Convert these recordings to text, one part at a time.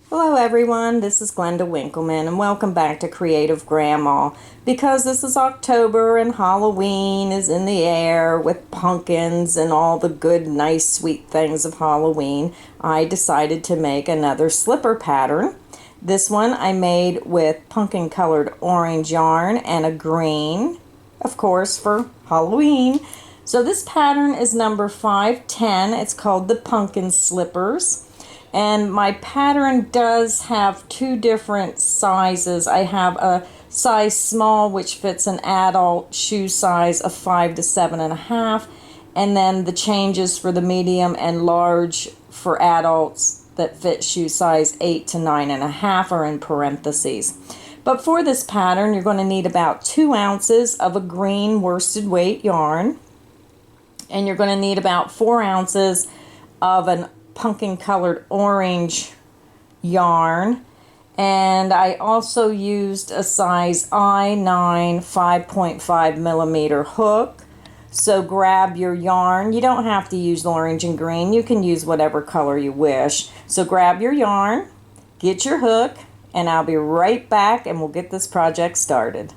Hello everyone, this is Glenda Winkleman and welcome back to Creative Grandma. Because this is October and Halloween is in the air with pumpkins and all the good, nice, sweet things of Halloween, I decided to make another slipper pattern. This one I made with pumpkin colored orange yarn and a green, of course, for Halloween. So this pattern is number 510. It's called the Pumpkin Slippers. And my pattern does have two different sizes. I have a size small, which fits an adult shoe size of 5 to 7.5, and then the changes for the medium and large for adults that fit shoe size 8 to 9.5 are in parentheses. But for this pattern, you're going to need about 2 ounces of a green worsted weight yarn, and you're going to need about 4 ounces of an pumpkin colored orange yarn, and I also used a size I9 5.5 millimeter hook. So grab your yarn. You don't have to use orange and green, you can use whatever color you wish. So grab your yarn, get your hook, and I'll be right back and we'll get this project started.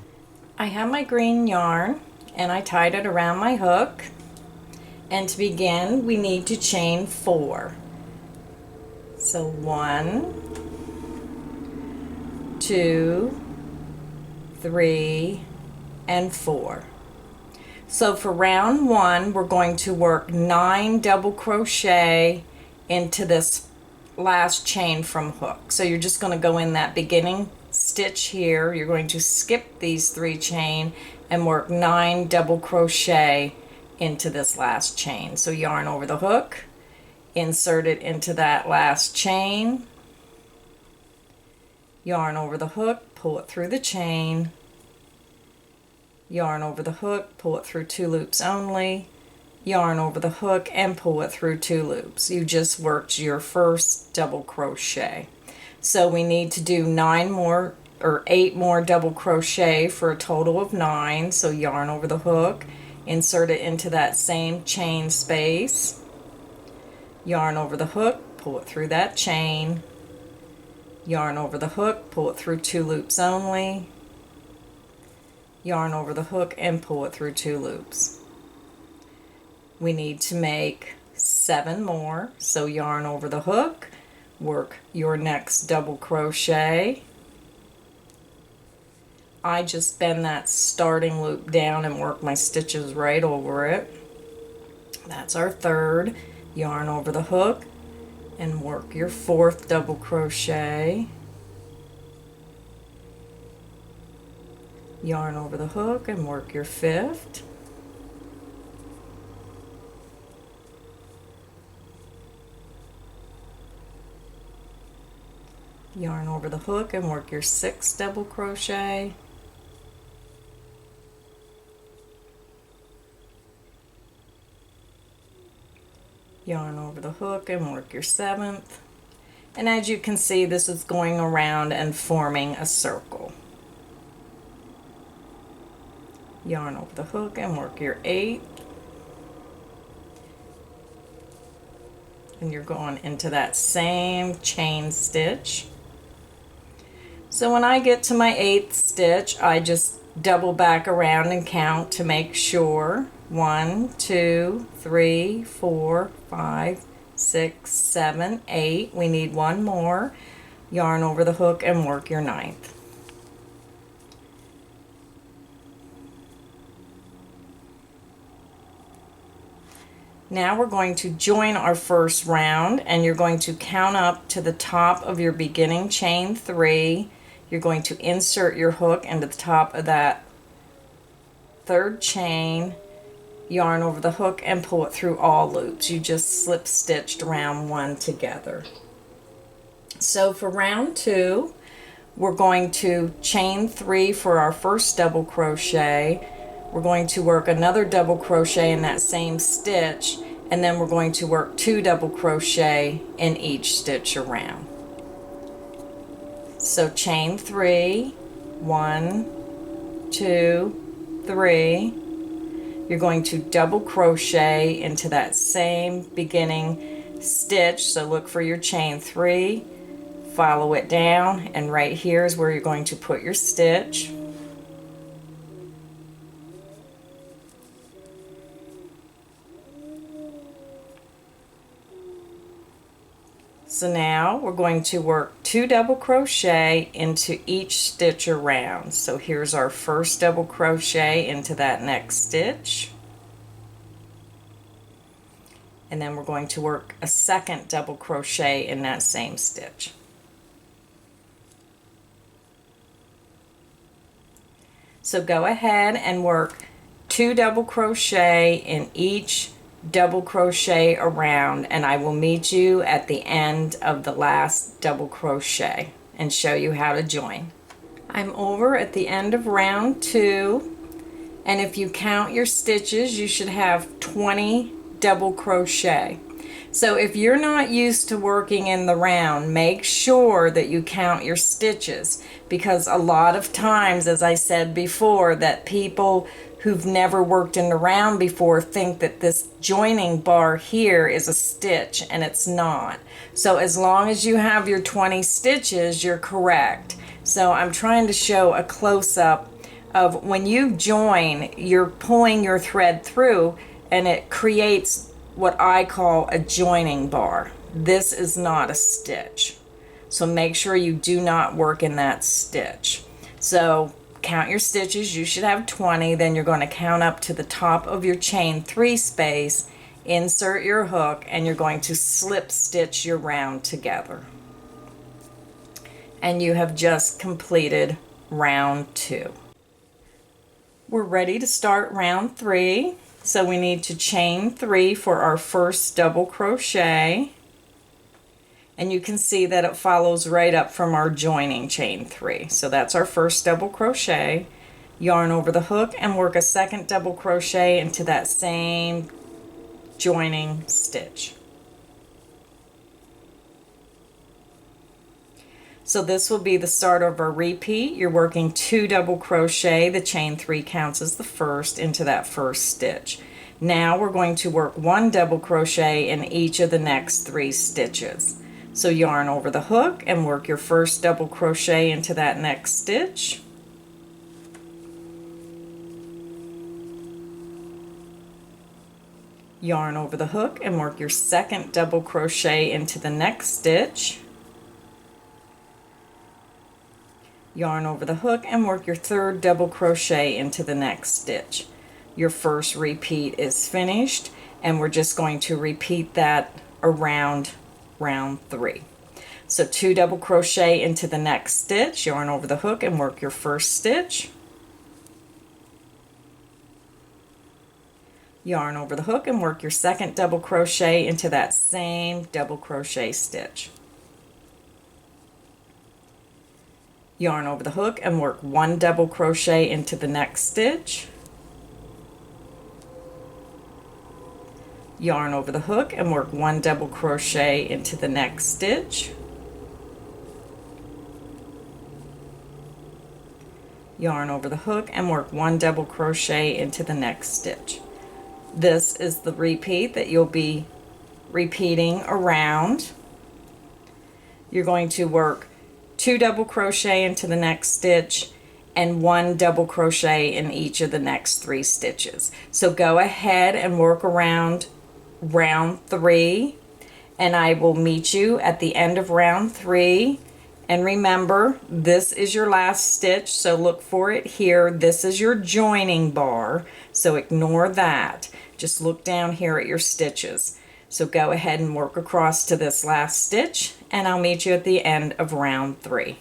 I have my green yarn and I tied it around my hook, and to begin we need to chain 4. So 1, 2, 3, and 4. So for round 1, we're going to work 9 double crochet into this last chain from hook. So you're just going to go in that beginning stitch here. You're going to skip these 3 chain and work 9 double crochet into this last chain. So yarn over the hook, insert it into that last chain, yarn over the hook, pull it through the chain, yarn over the hook, pull it through 2 loops only, yarn over the hook and pull it through 2 loops. You just worked your first double crochet. So we need to do 9 more or 8 more double crochet for a total of 9. So yarn over the hook, insert it into that same chain space, yarn over the hook, pull it through that chain, yarn over the hook, pull it through 2 loops only, yarn over the hook and pull it through 2 loops. We need to make 7 more, so yarn over the hook, work your next double crochet. I just bend that starting loop down and work my stitches right over it. That's our 3rd. Yarn over the hook and work your 4th double crochet, yarn over the hook and work your 5th, yarn over the hook and work your 6th double crochet, yarn over the hook and work your 7th, and as you can see, this is going around and forming a circle. Yarn over the hook and work your 8th, and you're going into that same chain stitch. So when I get to my 8th stitch, I just double back around and count to make sure. 1, 2, 3, 4, 5, 6, 7, 8. We need 1 more. Yarn over the hook and work your 9th. Now we're going to join our first round, and you're going to count up to the top of your beginning chain 3. You're going to insert your hook into the top of that 3rd chain, yarn over the hook and pull it through all loops. You just slip stitched round 1 together. So for round 2, we're going to chain 3 for our first double crochet. We're going to work another double crochet in that same stitch, and then we're going to work 2 double crochet in each stitch around. So chain 3, 1, 2, 3. You're going to double crochet into that same beginning stitch. So look for your chain 3, Follow it down, and right here is where you're going to put your stitch. So now we're going to work 2 double crochet into each stitch around. So here's our first double crochet into that next stitch. And then we're going to work a second double crochet in that same stitch. So go ahead and work 2 double crochet in each double crochet around, and I will meet you at the end of the last double crochet and show you how to join. I'm over at the end of round 2, and if you count your stitches, you should have 20 double crochet. So if you're not used to working in the round, make sure that you count your stitches, because a lot of times, as I said before, that people who've never worked in the round before think that this joining bar here is a stitch, and it's not. So as long as you have your 20 stitches, you're correct. So I'm trying to show a close-up of when you join, you're pulling your thread through, and it creates what I call a joining bar. This is not a stitch. So make sure you do not work in that stitch. So count your stitches, you should have 20, then you're going to count up to the top of your chain 3 space, insert your hook, and you're going to slip stitch your round together. And you have just completed round 2. We're ready to start round 3. So we need to chain 3 for our first double crochet. And you can see that it follows right up from our joining chain 3. So that's our first double crochet. Yarn over the hook and work a second double crochet into that same joining stitch. So this will be the start of our repeat. You're working 2 double crochet. The chain 3 counts as the first into that first stitch. Now we're going to work 1 double crochet in each of the next 3 stitches. So yarn over the hook and work your first double crochet into that next stitch. Yarn over the hook and work your second double crochet into the next stitch. Yarn over the hook and work your third double crochet into the next stitch. Your first repeat is finished, and we're just going to repeat that around round 3. So 2 double crochet into the next stitch, yarn over the hook and work your first stitch. Yarn over the hook and work your second double crochet into that same double crochet stitch. Yarn over the hook and work 1 double crochet into the next stitch. Yarn over the hook and work 1 double crochet into the next stitch. Yarn over the hook and work 1 double crochet into the next stitch. This is the repeat that you'll be repeating around. You're going to work 2 double crochet into the next stitch and 1 double crochet in each of the next 3 stitches. So go ahead and work around round 3, and I will meet you at the end of round 3. And remember, this is your last stitch, so look for it here. This is your joining bar, so ignore that. Just look down here at your stitches. So go ahead and work across to this last stitch, and I'll meet you at the end of round 3.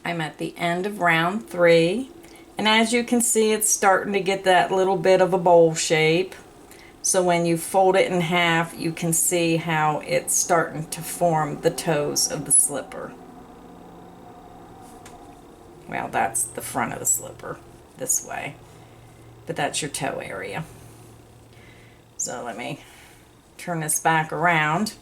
I'm at the end of round 3, and as you can see, it's starting to get that little bit of a bowl shape. So when you fold it in half, you can see how it's starting to form the toes of the slipper. Well, that's the front of the slipper this way, but that's your toe area. So let me turn this back around.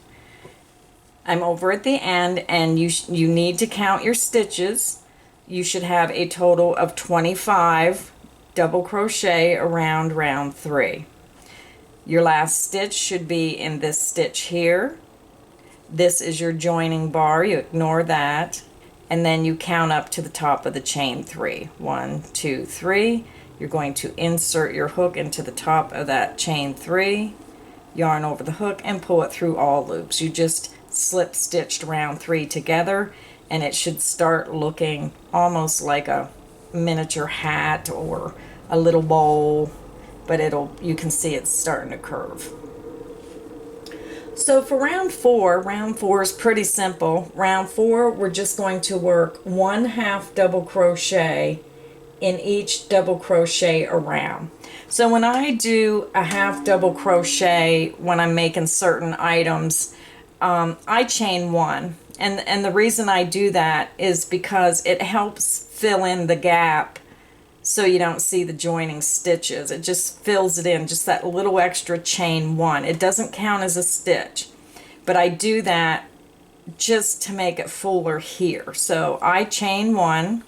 I'm over at the end, and you need to count your stitches. You should have a total of 25 double crochet around round 3. Your last stitch should be in this stitch here. This is your joining bar. You ignore that. And then you count up to the top of the chain 3. 1, 2, 3. You're going to insert your hook into the top of that chain 3, yarn over the hook, and pull it through all loops. You just slip stitched round 3 together, and it should start looking almost like a miniature hat or a little bowl, but you can see it's starting to curve. So for round 4 is pretty simple. Round 4, we're just going to work 1/2 double crochet in each double crochet around. So when I do a 1/2 double crochet when I'm making certain items, I chain 1. And the reason I do that is because it helps fill in the gap so you don't see the joining stitches. It just fills it in, just that little extra chain 1. It doesn't count as a stitch, but I do that just to make it fuller here. So I chain 1,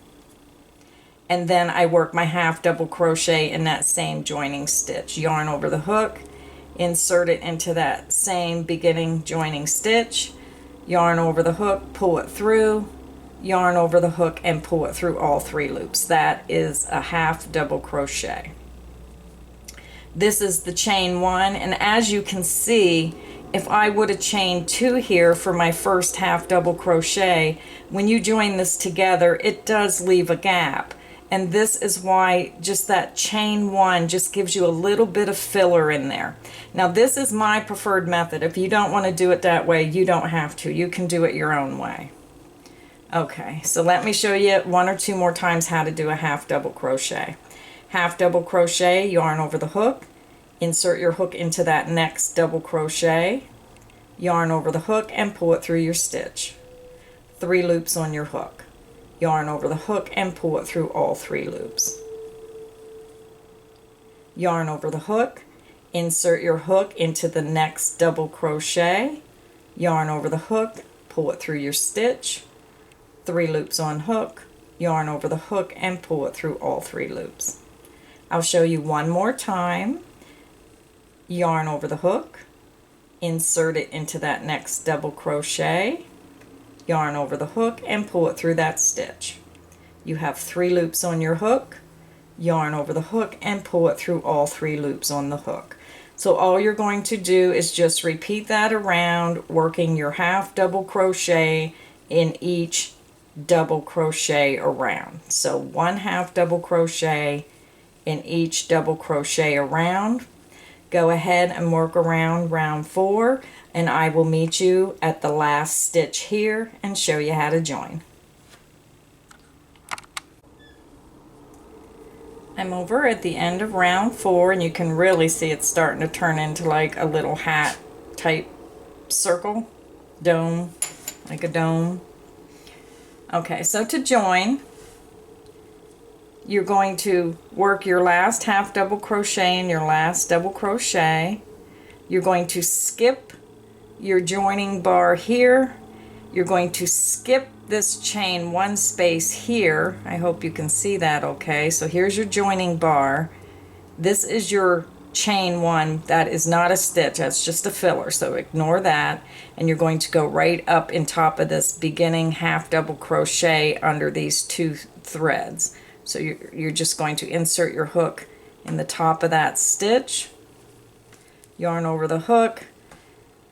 and then I work my 1/2 double crochet in that same joining stitch. Yarn over the hook, insert it into that same beginning joining stitch, yarn over the hook, pull it through, yarn over the hook, and pull it through all 3 loops. That is a 1/2 double crochet. This is the chain 1, and as you can see, if I would have chained 2 here for my first 1/2 double crochet, when you join this together, it does leave a gap. And this is why just that chain 1 just gives you a little bit of filler in there. Now this is my preferred method. If you don't want to do it that way, you don't have to. You can do it your own way. Okay, so let me show you 1 or 2 more times how to do a 1/2 double crochet. 1/2 double crochet, yarn over the hook, insert your hook into that next double crochet, yarn over the hook, and pull it through your stitch. 3 loops on your hook. Yarn over the hook and pull it through all 3 loops. Yarn over the hook, insert your hook into the next double crochet, yarn over the hook, pull it through your stitch, 3 loops on hook, yarn over the hook, and pull it through all 3 loops. I'll show you one more time. Yarn over the hook, insert it into that next double crochet, yarn over the hook, and pull it through that stitch. You have 3 loops on your hook, yarn over the hook, and pull it through all 3 loops on the hook. So all you're going to do is just repeat that around, working your 1/2 double crochet in each double crochet around. So 1/2 double crochet in each double crochet around. Go ahead and work around round 4, and I will meet you at the last stitch here and show you how to join. I'm over at the end of round 4, and you can really see it's starting to turn into like a little hat type circle, dome, like a dome. Okay, so to join, you're going to work your last 1/2 double crochet in your last double crochet. You're going to skip your joining bar here. You're going to skip this chain 1 space here. I hope you can see that okay. So here's your joining bar. This is your chain 1. That is not a stitch, that's just a filler, so ignore that. And you're going to go right up in top of this beginning 1/2 double crochet under these 2 threads. So you're just going to insert your hook in the top of that stitch, yarn over the hook,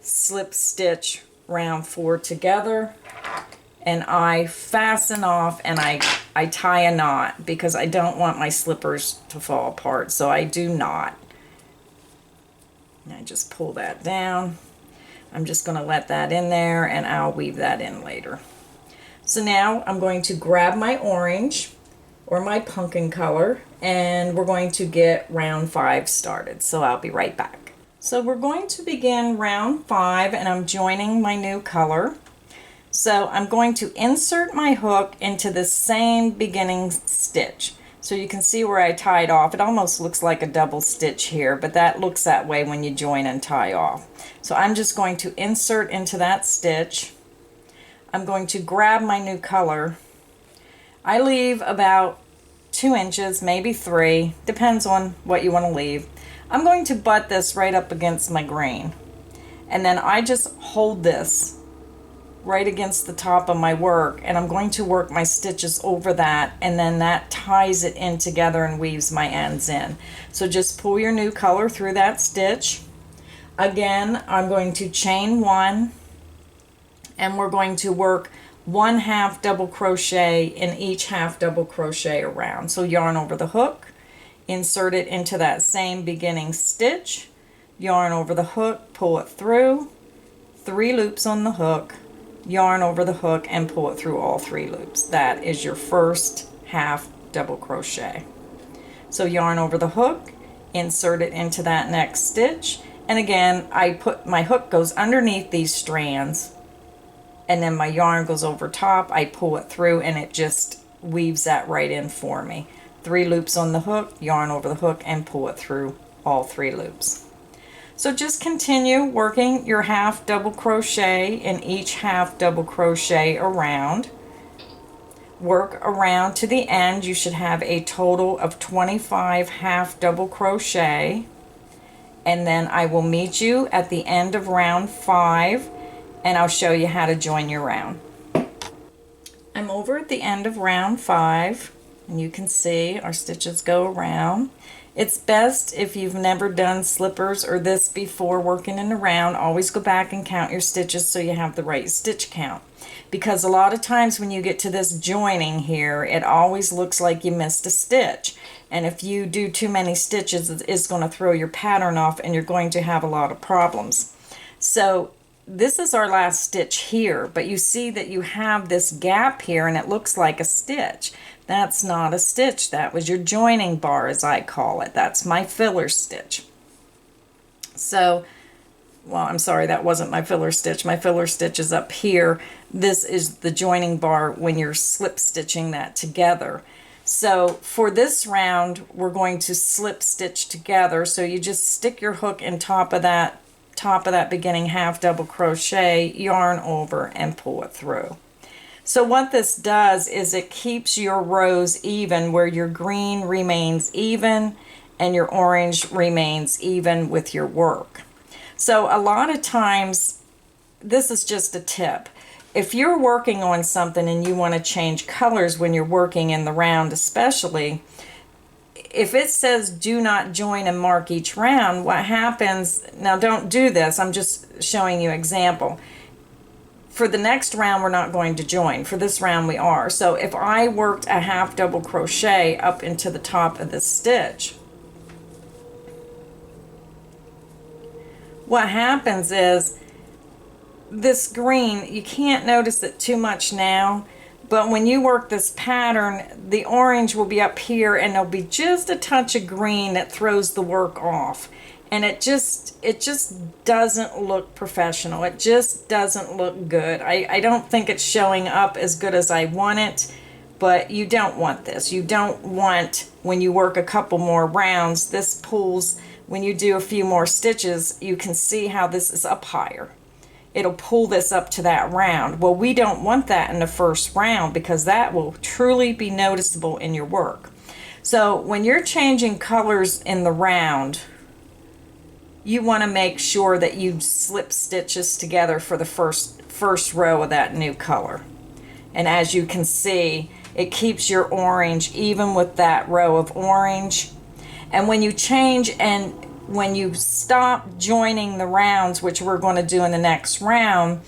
slip stitch round 4 together, and I fasten off and I tie a knot because I don't want my slippers to fall apart, so I do knot. And I just pull that down. I'm just going to let that in there, and I'll weave that in later. So now I'm going to grab my orange or my pumpkin color, and we're going to get round 5 started. So I'll be right back. So we're going to begin round 5, and I'm joining my new color. So I'm going to insert my hook into the same beginning stitch. So you can see where I tied off. It almost looks like a double stitch here, but that looks that way when you join and tie off. So I'm just going to insert into that stitch. I'm going to grab my new color. I leave about 2 inches, maybe 3, depends on what you want to leave. I'm going to butt this right up against my green, and then I just hold this right against the top of my work, and I'm going to work my stitches over that, and then that ties it in together and weaves my ends in. So just pull your new color through that stitch. Again, I'm going to chain 1, and we're going to work 1/2 double crochet in each half double crochet around. So yarn over the hook, insert it into that same beginning stitch, yarn over the hook, pull it through, 3 loops on the hook, yarn over the hook, and pull it through all 3 loops. That is your first half double crochet. So yarn over the hook, insert it into that next stitch, and again my hook goes underneath these strands, and then my yarn goes over top, I pull it through, and it just weaves that right in for me. 3 loops on the hook, yarn over the hook, and pull it through all 3 loops. So just continue working your half double crochet in each half double crochet around. Work around to the end. You should have a total of 25 half double crochet, and then I will meet you at the end of round 5, and I'll show you how to join your round. I'm over at the end of round 5, and you can see our stitches go around. It's best, if you've never done slippers or this before working in a round, always go back and count your stitches so you have the right stitch count. Because a lot of times when you get to this joining here, it always looks like you missed a stitch. And if you do too many stitches, it's going to throw your pattern off, and you're going to have a lot of problems. So this is our last stitch here, but you see that you have this gap here, and it looks like a stitch. That's not a stitch. That was your joining bar, as I call it. That's my filler stitch. So, well, I'm sorry, that wasn't my filler stitch. My filler stitch is up here. This is the joining bar when you're slip stitching that together. So for this round, we're going to slip stitch together. So you just stick your hook in top of that beginning half double crochet, yarn over, and pull it through. So what this does is it keeps your rows even, where your green remains even and your orange remains even with your work. So a lot of times, this is just a tip. If you're working on something and you want to change colors when you're working in the round, especially, if it says do not join and mark each round, what happens, now don't do this, I'm just showing you example. For the next round, we're not going to join. For this round, we are. So if I worked a half double crochet up into the top of the stitch, what happens is this green, you can't notice it too much now, but when you work this pattern, the orange will be up here, and there'll be just a touch of green that throws the work off. And it just doesn't look professional. It just doesn't look good. I don't think it's showing up as good as I want it, but you don't want this. You don't want, when you work a couple more rounds, this pulls, when you do a few more stitches, you can see how this is up higher. It'll pull this up to that round. Well, we don't want that in the first round, because that will truly be noticeable in your work. So when you're changing colors in the round, you want to make sure that you slip stitches together for the first row of that new color. And as you can see, it keeps your orange even with that row of orange. And when you change, and when you stop joining the rounds, which we're going to do in the next round,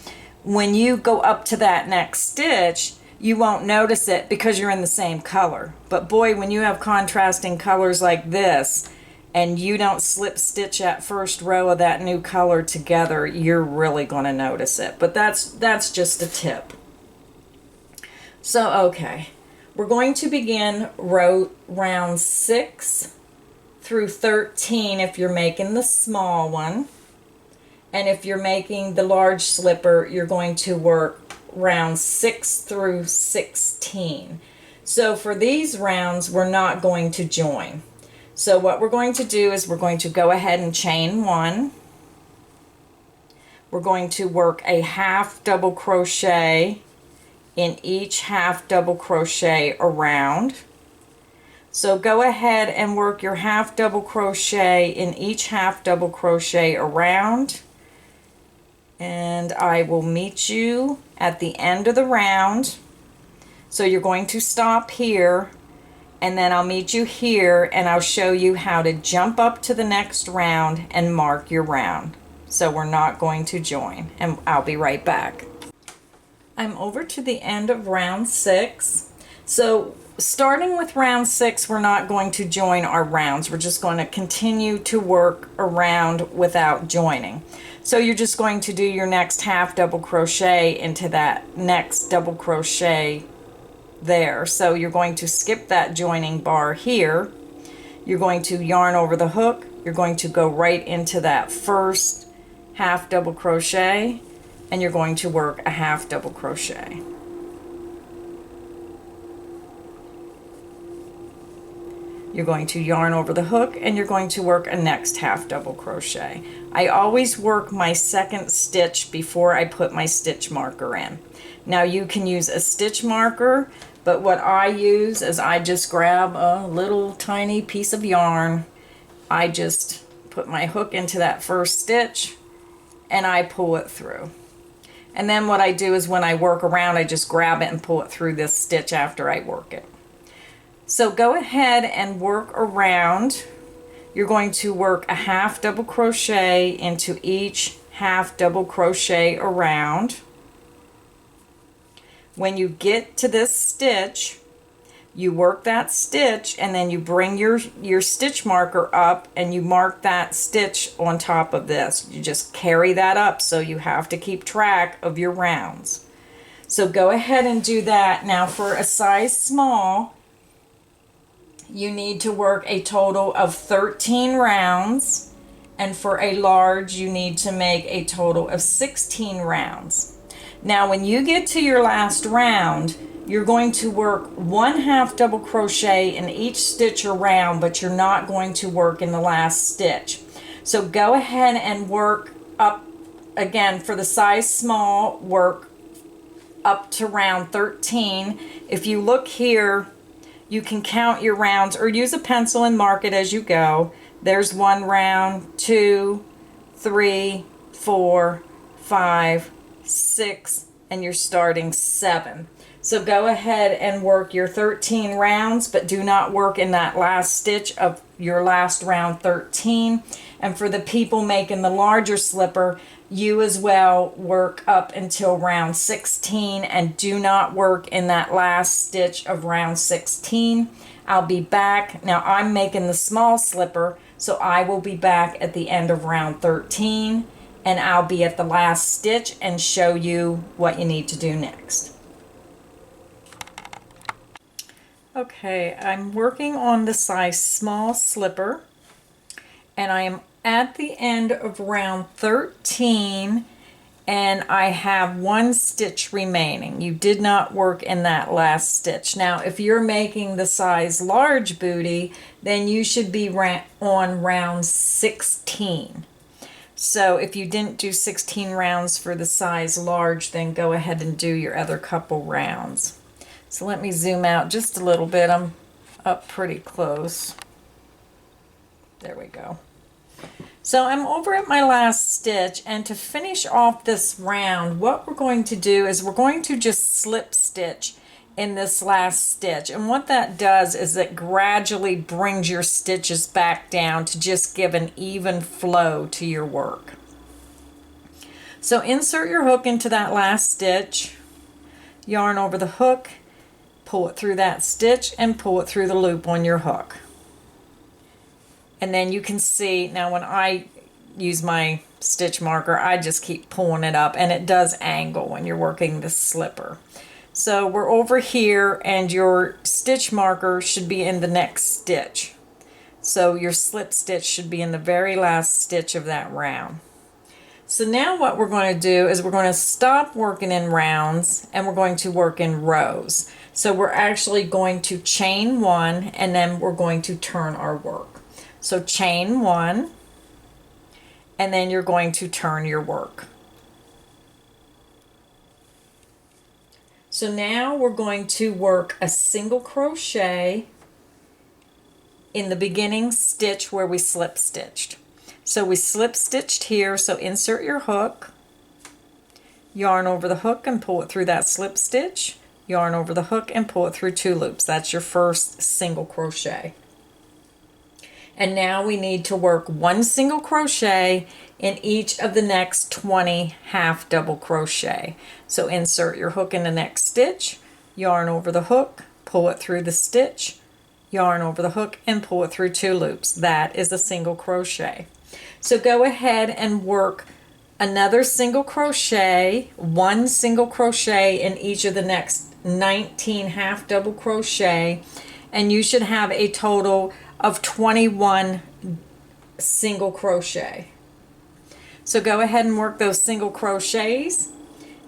when you go up to that next stitch, you won't notice it because you're in the same color. But boy, when you have contrasting colors like this, and you don't slip stitch that first row of that new color together, you're really going to notice it. But that's just a tip. So, okay, we're going to begin round 6 through 13 if you're making the small one. And if you're making the large slipper, you're going to work round 6 through 16. So for these rounds, we're not going to join. So what we're going to do is we're going to go ahead and chain 1. We're going to work a half double crochet in each half double crochet around. So go ahead and work your half double crochet in each half double crochet around. And I will meet you at the end of the round. So you're going to stop here, and then I'll meet you here, and I'll show you how to jump up to the next round and mark your round. So we're not going to join, and I'll be right back. I'm over to the end of round 6. So starting with round 6, we're not going to join our rounds. We're just going to continue to work around without joining. So you're just going to do your next half double crochet into that next double crochet there. So you're going to skip that joining bar here. You're going to yarn over the hook. You're going to go right into that first half double crochet, and you're going to work a half double crochet. You're going to yarn over the hook, and you're going to work a next half double crochet. I always work my second stitch before I put my stitch marker in. Now you can use a stitch marker, but what I use is I just grab a little tiny piece of yarn. I just put my hook into that first stitch and I pull it through. And then what I do is when I work around, I just grab it and pull it through this stitch after I work it. So go ahead and work around. You're going to work a half double crochet into each half double crochet around. When you get to this stitch, you work that stitch, and then you bring your stitch marker up and you mark that stitch on top of this. You just carry that up, so you have to keep track of your rounds. So go ahead and do that. Now for a size small, you need to work a total of 13 rounds, and for a large you need to make a total of 16 rounds. Now when you get to your last round, you're going to work one half double crochet in each stitch around, but you're not going to work in the last stitch. So go ahead and work up again for the size small, work up to round 13. If you look here, you can count your rounds or use a pencil and mark it as you go. There's 1 round, 2, 3, 4, 5, 6, and you're starting 7. So go ahead and work your 13 rounds, but do not work in that last stitch of your last round 13. And for the people making the larger slipper, you as well work up until round 16 and do not work in that last stitch of round 16. I'll be back. Now I'm making the small slipper, so I will be back at the end of round 13, and I'll be at the last stitch and show you what you need to do next. Okay, I'm working on the size small slipper, and I am at the end of round 13, and I have 1 stitch remaining. You did not work in that last stitch. Now if you're making the size large booty, then you should be on round 16. So if you didn't do 16 rounds for the size large, then go ahead and do your other couple rounds. So let me zoom out just a little bit. I'm up pretty close. There we go. So I'm over at my last stitch, and to finish off this round, what we're going to do is we're going to just slip stitch in this last stitch. And what that does is it gradually brings your stitches back down to just give an even flow to your work. So insert your hook into that last stitch, yarn over the hook, pull it through that stitch, and pull it through the loop on your hook. And then you can see, now when I use my stitch marker, I just keep pulling it up, and it does angle when you're working the slipper. So we're over here, and your stitch marker should be in the next stitch. So your slip stitch should be in the very last stitch of that round. So now what we're going to do is we're going to stop working in rounds, and we're going to work in rows. So we're actually going to chain 1, and then we're going to turn our work. So chain 1, and then you're going to turn your work. So now we're going to work a single crochet in the beginning stitch where we slip stitched. So we slip stitched here, so insert your hook, yarn over the hook and pull it through that slip stitch, yarn over the hook and pull it through 2 loops. That's your first single crochet. And now we need to work 1 single crochet in each of the next 20 half double crochet. So insert your hook in the next stitch, yarn over the hook, pull it through the stitch, yarn over the hook and pull it through 2 loops. That is a single crochet. So go ahead and work another single crochet, 1 single crochet in each of the next 19 half double crochet, and you should have a total of 21 single crochet. So go ahead and work those single crochets,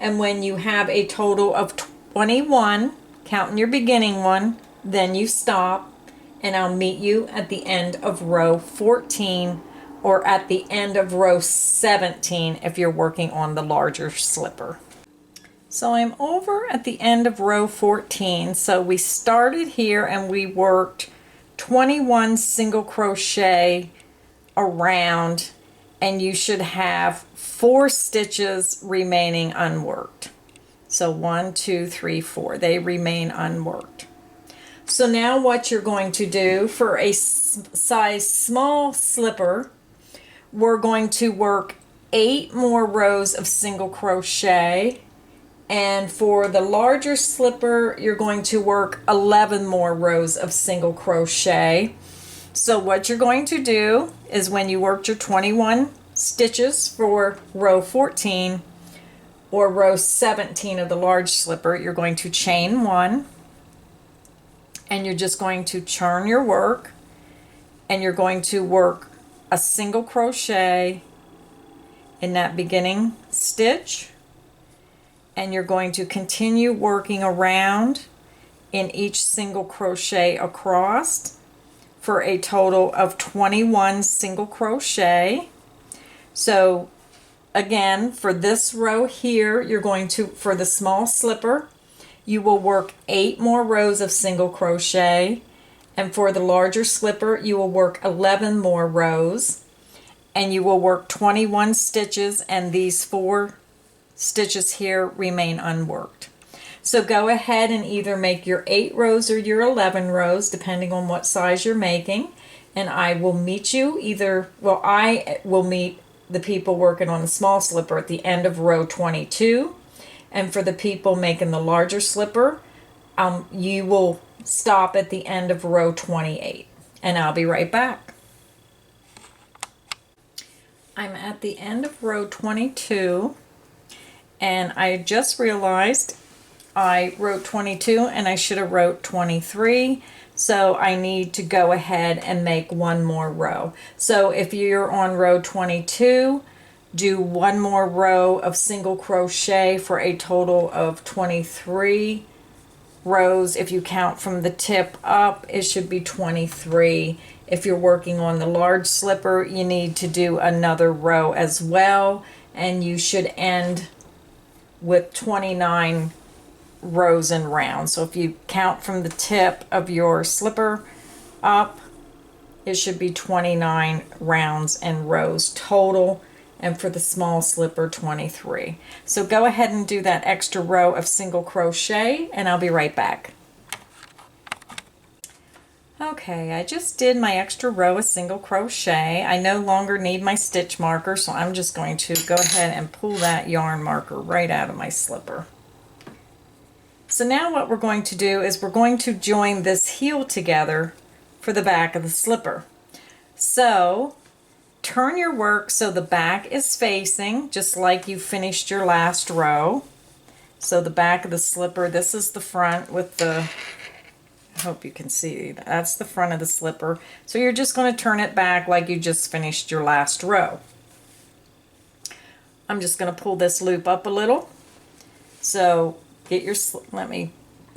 and when you have a total of 21, counting your beginning one, then you stop, and I'll meet you at the end of row 14 or at the end of row 17 if you're working on the larger slipper. So I'm over at the end of row 14. So we started here and we worked 21 single crochet around, and you should have 4 stitches remaining unworked. So 1, 2, 3, 4, they remain unworked. So now what you're going to do for a size small slipper, we're going to work 8 more rows of single crochet, and for the larger slipper you're going to work 11 more rows of single crochet. So what you're going to do is when you worked your 21 stitches for row 14 or row 17 of the large slipper, you're going to chain 1, and you're just going to turn your work, and you're going to work a single crochet in that beginning stitch, and you're going to continue working around in each single crochet across for a total of 21 single crochet. So again, for this row here, you're going to, for the small slipper, you will work 8 more rows of single crochet, and for the larger slipper you will work 11 more rows, and you will work 21 stitches, and these 4 stitches here remain unworked. So go ahead and either make your 8 rows or your 11 rows depending on what size you're making, and I will meet you I will meet the people working on the small slipper at the end of row 22, and for the people making the larger slipper, you will stop at the end of row 28, and I'll be right back. I'm at the end of row 22, and I just realized I wrote 22 and I should have wrote 23, so I need to go ahead and make 1 more row. So if you're on row 22, do 1 more row of single crochet for a total of 23 rows. If you count from the tip up, it should be 23. If you're working on the large slipper, you need to do another row as well, and you should end with 29 rows and rounds. So if you count from the tip of your slipper up, it should be 29 rounds and rows total, and for the small slipper 23. So go ahead and do that extra row of single crochet, and I'll be right back. Okay, I just did my extra row of single crochet. I no longer need my stitch marker, so I'm just going to go ahead and pull that yarn marker right out of my slipper. So now what we're going to do is we're going to join this heel together for the back of the slipper. So turn your work so the back is facing, just like you finished your last row. So the back of the slipper, this is the front with the, I hope you can see, that's the front of the slipper. So you're just going to turn it back like you just finished your last row. I'm just going to pull this loop up a little. So get your, let me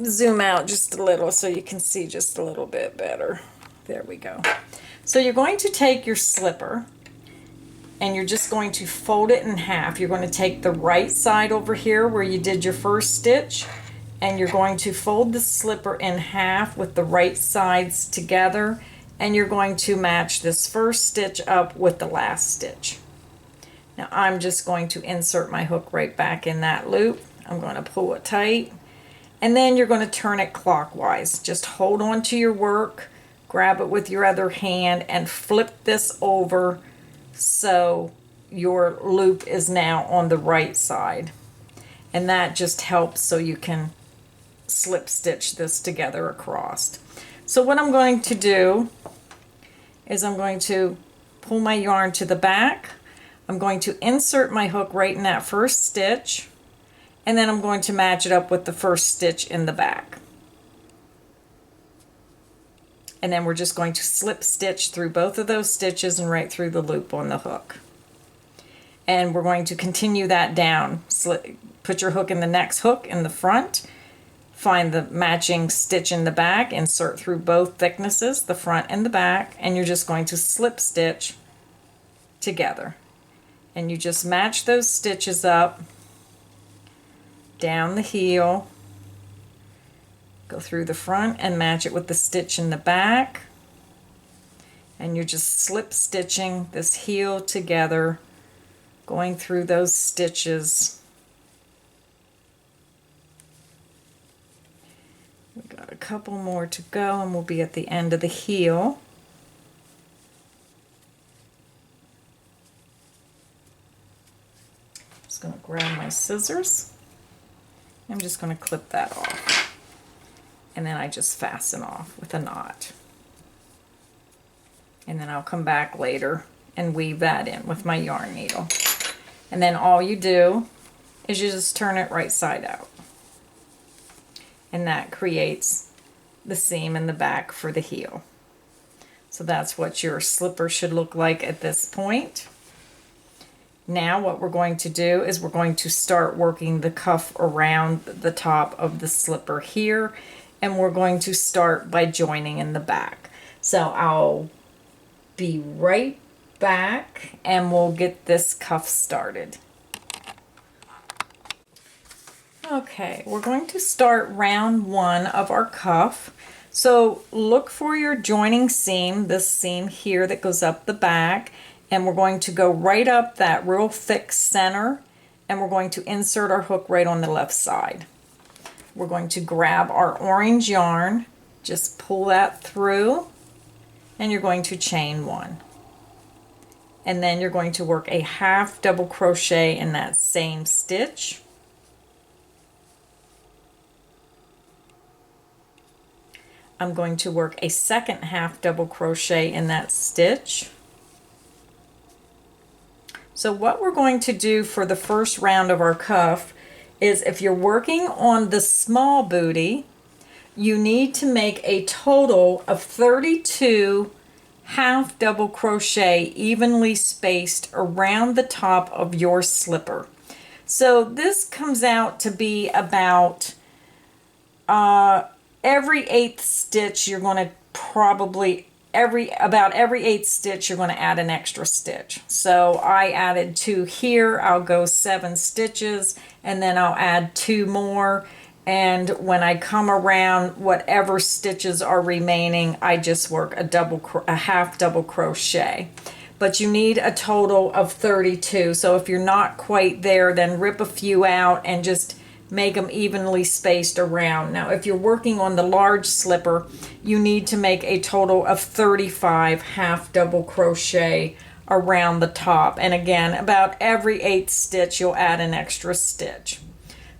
zoom out just a little so you can see just a little bit better. There we go. So you're going to take your slipper and you're just going to fold it in half. You're going to take the right side over here where you did your first stitch, and you're going to fold the slipper in half with the right sides together, and you're going to match this first stitch up with the last stitch. Now I'm just going to insert my hook right back in that loop. I'm going to pull it tight, and then you're going to turn it clockwise. Just hold on to your work, grab it with your other hand, and flip this over so your loop is now on the right side. And that just helps so you can slip stitch this together across. So what I'm going to do is I'm going to pull my yarn to the back. I'm going to insert my hook right in that first stitch, and then I'm going to match it up with the first stitch in the back. And then we're just going to slip stitch through both of those stitches and right through the loop on the hook. And we're going to continue that down. Put your hook in the next hook in the front, find the matching stitch in the back, insert through both thicknesses, the front and the back, and you're just going to slip stitch together. And you just match those stitches up down the heel, go through the front and match it with the stitch in the back, and you're just slip stitching this heel together, going through those stitches. We got a couple more to go and we'll be at the end of the heel. Just going to grab my scissors. I'm just going to clip that off. And then I just fasten off with a knot. And then I'll come back later and weave that in with my yarn needle. And then all you do is you just turn it right side out. And that creates the seam in the back for the heel. So that's what your slipper should look like at this point. Now what we're going to do is we're going to start working the cuff around the top of the slipper here, and we're going to start by joining in the back. So I'll be right back and we'll get this cuff started. Okay, we're going to start round one of our cuff. So look for your joining seam, this seam here that goes up the back, and we're going to go right up that real thick center, and we're going to insert our hook right on the left side. We're going to grab our orange yarn, just pull that through, and you're going to chain one. And then you're going to work a half double crochet in that same stitch. I'm going to work a second half double crochet in that stitch. So what we're going to do for the first round of our cuff is, if you're working on the small booty, you need to make a total of 32 half double crochet evenly spaced around the top of your slipper. So this comes out to be about every 8th stitch you're going to probably about every 8th stitch you're going to add an extra stitch. So I added 2 here, I'll go 7 stitches, and then I'll add 2 more, and when I come around, whatever stitches are remaining, I just work a half double crochet. But you need a total of 32, so if you're not quite there, then rip a few out and just make them evenly spaced around. Now if you're working on the large slipper, you need to make a total of 35 half double crochet around the top, and again, about every 8th stitch you'll add an extra stitch.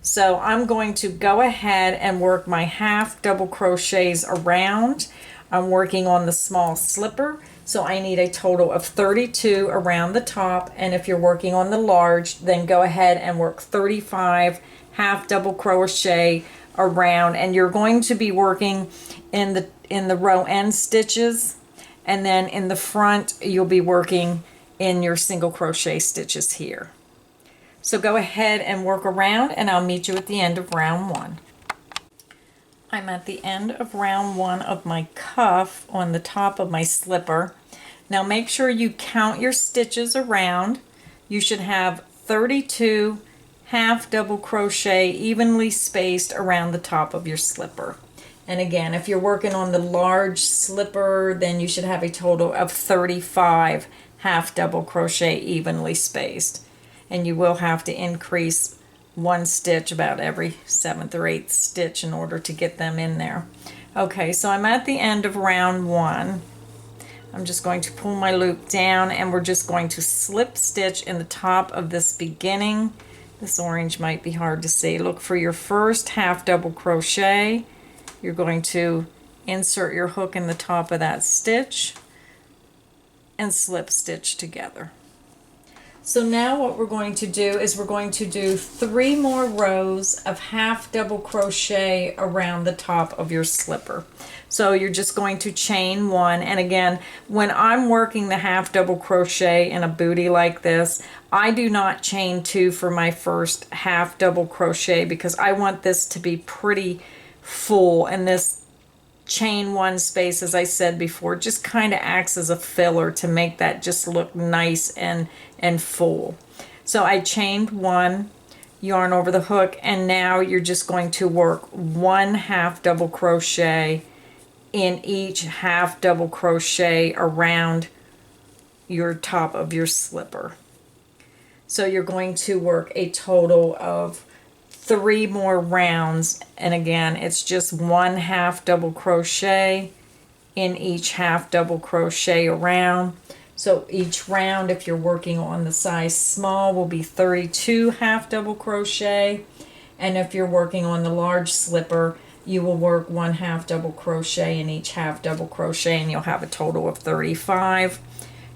So I'm going to go ahead and work my half double crochets around. I'm working on the small slipper, so I need a total of 32 around the top, and if you're working on the large, then go ahead and work 35 half double crochet around, and you're going to be working in the row end stitches, and then in the front you'll be working in your single crochet stitches here. So go ahead and work around, and I'll meet you at the end of round one. I'm at the end of round one of my cuff on the top of my slipper. Now make sure you count your stitches around. You should have 32 half double crochet evenly spaced around the top of your slipper. And again, if you're working on the large slipper, then you should have a total of 35 half double crochet evenly spaced. and you will have to increase one stitch about every 7th or 8th stitch in order to get them in there. Okay, so I'm at the end of round 1. I'm just going to pull my loop down, and we're just going to slip stitch in the top of this beginning. This orange might be hard to see. Look for your first half double crochet. You're going to insert your hook in the top of that stitch and slip stitch together. So now what we're going to do is we're going to do 3 more rows of half double crochet around the top of your slipper. So you're just going to chain 1, and again, when I'm working the half double crochet in a booty like this, I do not chain 2 for my first half double crochet because I want this to be pretty full, and this chain 1 space, as I said before, just kind of acts as a filler to make that just look nice and full. So I chained 1, yarn over the hook, and now you're just going to work 1 half double crochet in each half double crochet around your top of your slipper. So you're going to work a total of 3 more rounds, and again, it's just 1 half double crochet in each half double crochet around. So each round, if you're working on the size small, will be 32 half double crochet, and if you're working on the large slipper, you will work 1 half double crochet in each half double crochet, and you'll have a total of 35.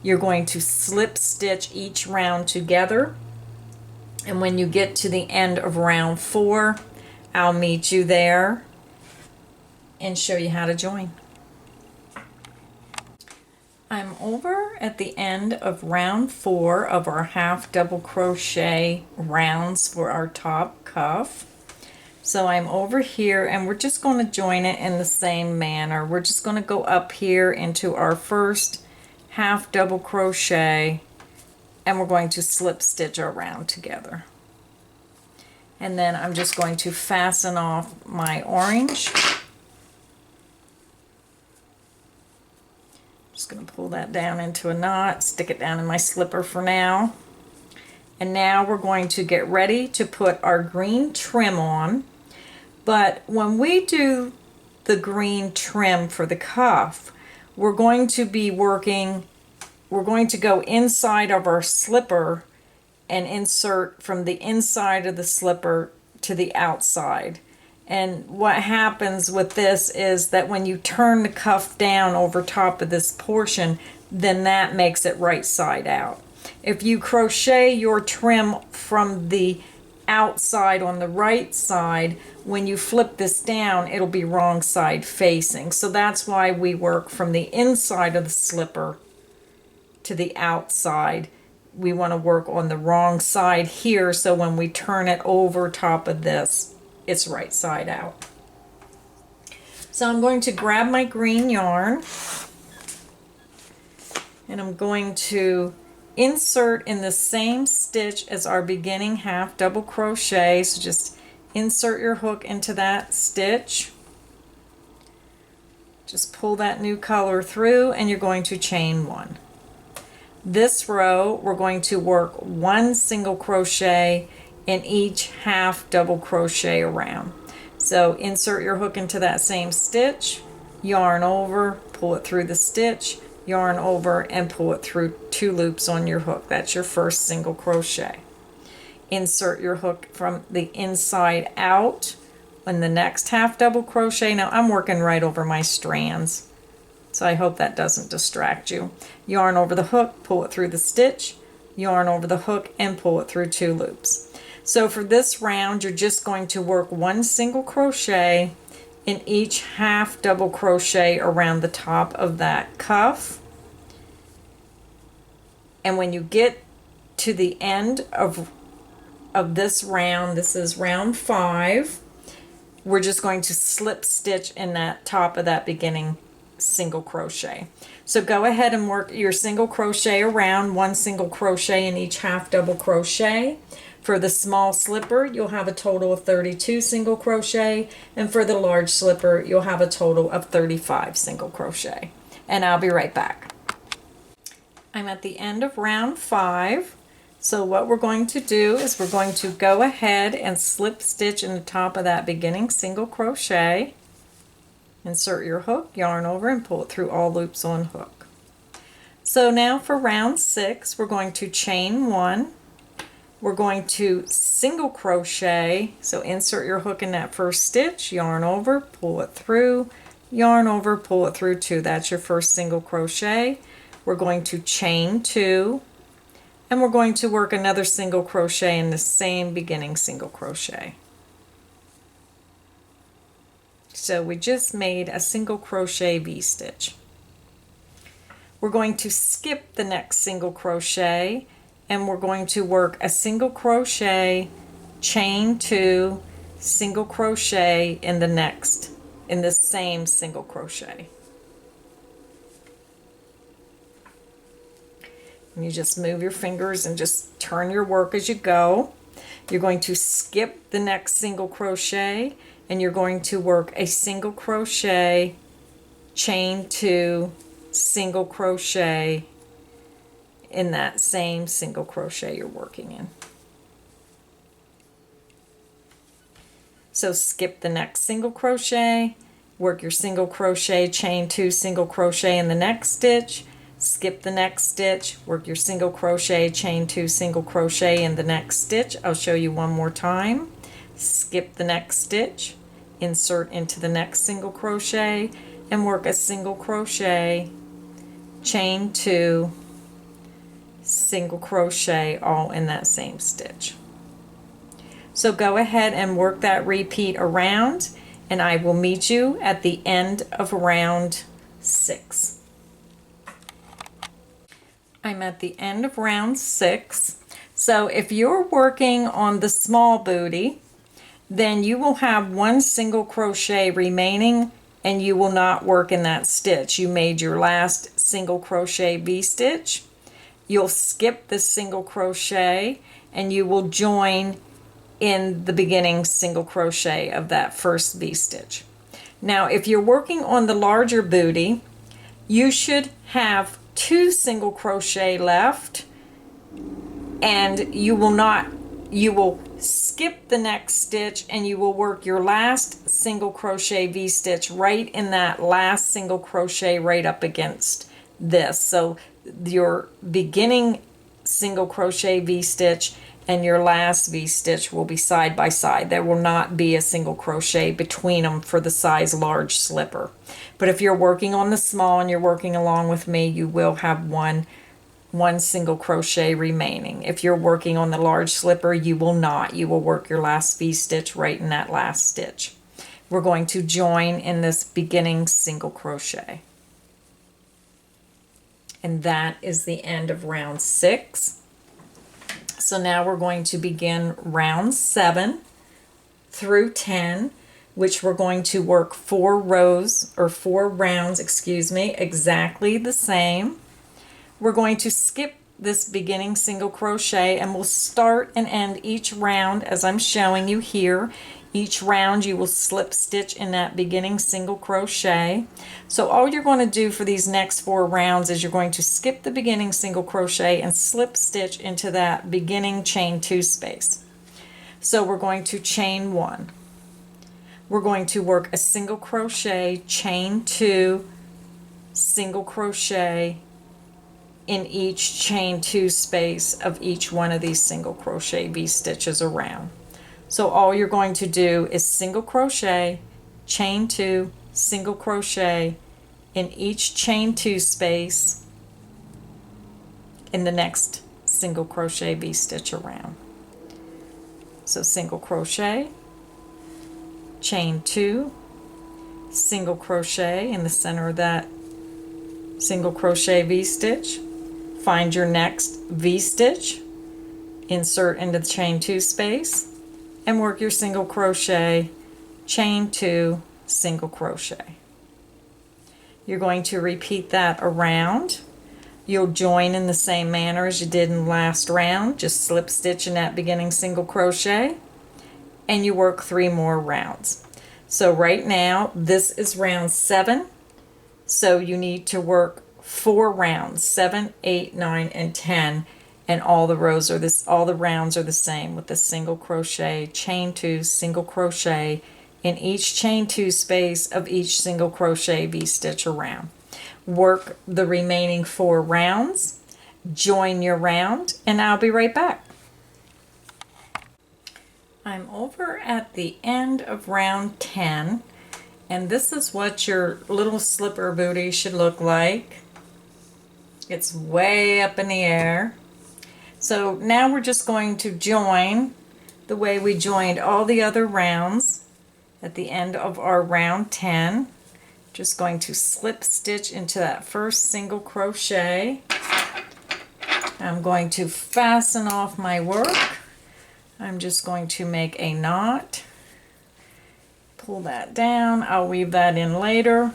You're going to slip stitch each round together, and when you get to the end of round 4, I'll meet you there and show you how to join. I'm over at the end of round 4 of our half double crochet rounds for our top cuff. So I'm over here, and we're just going to join it in the same manner. We're just going to go up here into our first half double crochet, and we're going to slip stitch our round together. And then I'm just going to fasten off my orange. Just going to pull that down into a knot, stick it down in my slipper for now. And now we're going to get ready to put our green trim on. But when we do the green trim for the cuff, we're going to go inside of our slipper and insert from the inside of the slipper to the outside. And what happens with this is that when you turn the cuff down over top of this portion, then that makes it right side out. If you crochet your trim from the outside on the right side, when you flip this down, it'll be wrong side facing. So that's why we work from the inside of the slipper to the outside. We want to work on the wrong side here, so when we turn it over top of this, it's right side out. So I'm going to grab my green yarn, and I'm going to insert in the same stitch as our beginning half double crochet. So just insert your hook into that stitch, just pull that new color through, and you're going to chain 1. This row we're going to work 1 single crochet in each half double crochet around. So insert your hook into that same stitch, yarn over, pull it through the stitch, yarn over, and pull it through 2 loops on your hook. That's your first single crochet. Insert your hook from the inside out on the next half double crochet. Now I'm working right over my strands, so I hope that doesn't distract you. Yarn over the hook, pull it through the stitch, yarn over the hook, and pull it through 2 loops. So for this round, you're just going to work 1 single crochet in each half double crochet around the top of that cuff. And when you get to the end of this round, this is round 5, we're just going to slip stitch in that top of that beginning single crochet. So go ahead and work your single crochet around, 1 single crochet in each half double crochet. For the small slipper, you'll have a total of 32 single crochet, and for the large slipper, you'll have a total of 35 single crochet. And I'll be right back. I'm at the end of round 5. So what we're going to do is we're going to go ahead and slip stitch in the top of that beginning single crochet. Insert your hook, yarn over, and pull it through all loops on hook. So now for round 6, we're going to chain 1. We're going to single crochet, so insert your hook in that first stitch, yarn over, pull it through, yarn over, pull it through 2. That's your first single crochet. We're going to chain 2, and we're going to work another single crochet in the same beginning single crochet. So we just made a single crochet V-stitch. We're going to skip the next single crochet, and we're going to work a single crochet, chain 2, single crochet in the same single crochet. And you just move your fingers and just turn your work as you go. You're going to skip the next single crochet, and you're going to work a single crochet, chain 2, single crochet in that same single crochet you're working in. So skip the next single crochet, work your single crochet, chain 2, single crochet in the next stitch, skip the next stitch, work your single crochet, chain 2, single crochet in the next stitch. I'll show you one more time. Skip the next stitch, insert into the next single crochet, and work a single crochet, chain 2, single crochet, all in that same stitch. So go ahead and work that repeat around, and I will meet you at the end of round 6. I'm at the end of round 6. So if you're working on the small booty, then you will have one single crochet remaining, and you will not work in that stitch. You made your last single crochet V-stitch. You'll skip the single crochet, and you will join in the beginning single crochet of that first V-stitch. Now if you're working on the larger booty, you should have 2 single crochet left, and you will skip the next stitch, and you will work your last single crochet V-stitch right in that last single crochet right up against this. So your beginning single crochet V-stitch and your last V-stitch will be side by side. There will not be a single crochet between them for the size large slipper. But if you're working on the small and you're working along with me, you will have one single crochet remaining. If you're working on the large slipper, you will not. You will work your last V-stitch right in that last stitch. We're going to join in this beginning single crochet. And that is the end of round 6. So now we're going to begin round 7 through 10, which we're going to work 4 rounds, exactly the same. We're going to skip this beginning single crochet, and we'll start and end each round as I'm showing you here. Each round you will slip stitch in that beginning single crochet. So all you're going to do for these next 4 rounds is you're going to skip the beginning single crochet and slip stitch into that beginning chain 2 space. So we're going to chain 1. We're going to work a single crochet, chain 2, single crochet in each chain 2 space of each one of these single crochet V-stitches around. So all you're going to do is single crochet, chain 2, single crochet in each chain 2 space in the next single crochet V-stitch around. So single crochet, chain 2, single crochet in the center of that single crochet V-stitch, find your next V-stitch, insert into the chain 2 space, and work your single crochet, chain 2, single crochet. You're going to repeat that around. You'll join in the same manner as you did in the last round, just slip stitch in that beginning single crochet, and you work 3 more rounds. So right now this is round 7, so you need to work 4 rounds, 7, 8, 9, and 10, and all the rows are this, all the rounds are the same with the single crochet, chain 2, single crochet in each chain 2 space of each single crochet V-stitch around. Work the remaining 4 rounds, join your round, and I'll be right back. I'm over at the end of round 10, and this is what your little slipper booty should look like. It's way up in the air. So now we're just going to join the way we joined all the other rounds at the end of our round 10. Just going to slip stitch into that first single crochet. I'm going to fasten off my work. I'm just going to make a knot. Pull that down. I'll weave that in later.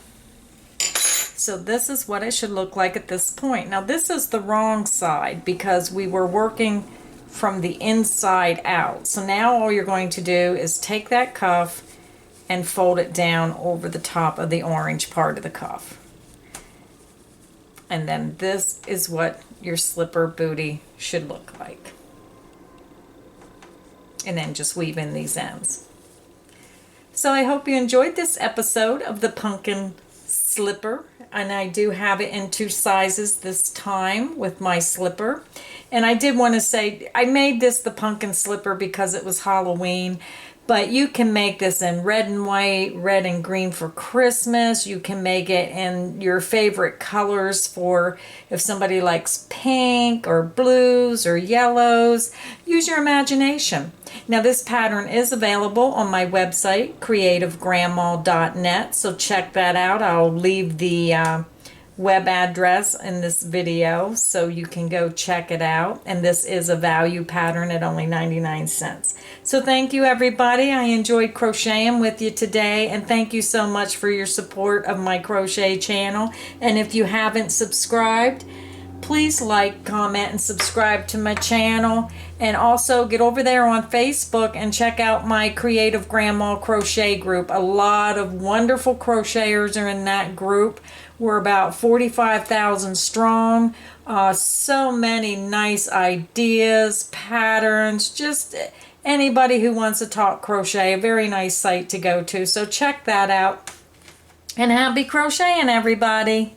So this is what it should look like at this point. Now this is the wrong side because we were working from the inside out. So now all you're going to do is take that cuff and fold it down over the top of the orange part of the cuff. And then this is what your slipper booty should look like. And then just weave in these ends. So I hope you enjoyed this episode of the pumpkin slipper, and I do have it in 2 sizes this time with my slipper. And I did want to say I made this the pumpkin slipper because it was Halloween, but you can make this in red and white, red and green for Christmas. You can make it in your favorite colors for if somebody likes pink or blues or yellows. Use your imagination. Now this pattern is available on my website, creativegrandma.net, so check that out. I'll leave the web address in this video so you can go check it out. And this is a value pattern at only 99 cents. So thank you everybody. I enjoyed crocheting with you today, and thank you so much for your support of my crochet channel. And if you haven't subscribed, please like, comment, and subscribe to my channel. And also get over there on Facebook and check out my Creative Grandma Crochet group. A lot of wonderful crocheters are in that group. We're about 45,000 strong. So many nice ideas, patterns, just anybody who wants to talk crochet. A very nice site to go to. So check that out. And happy crocheting, everybody.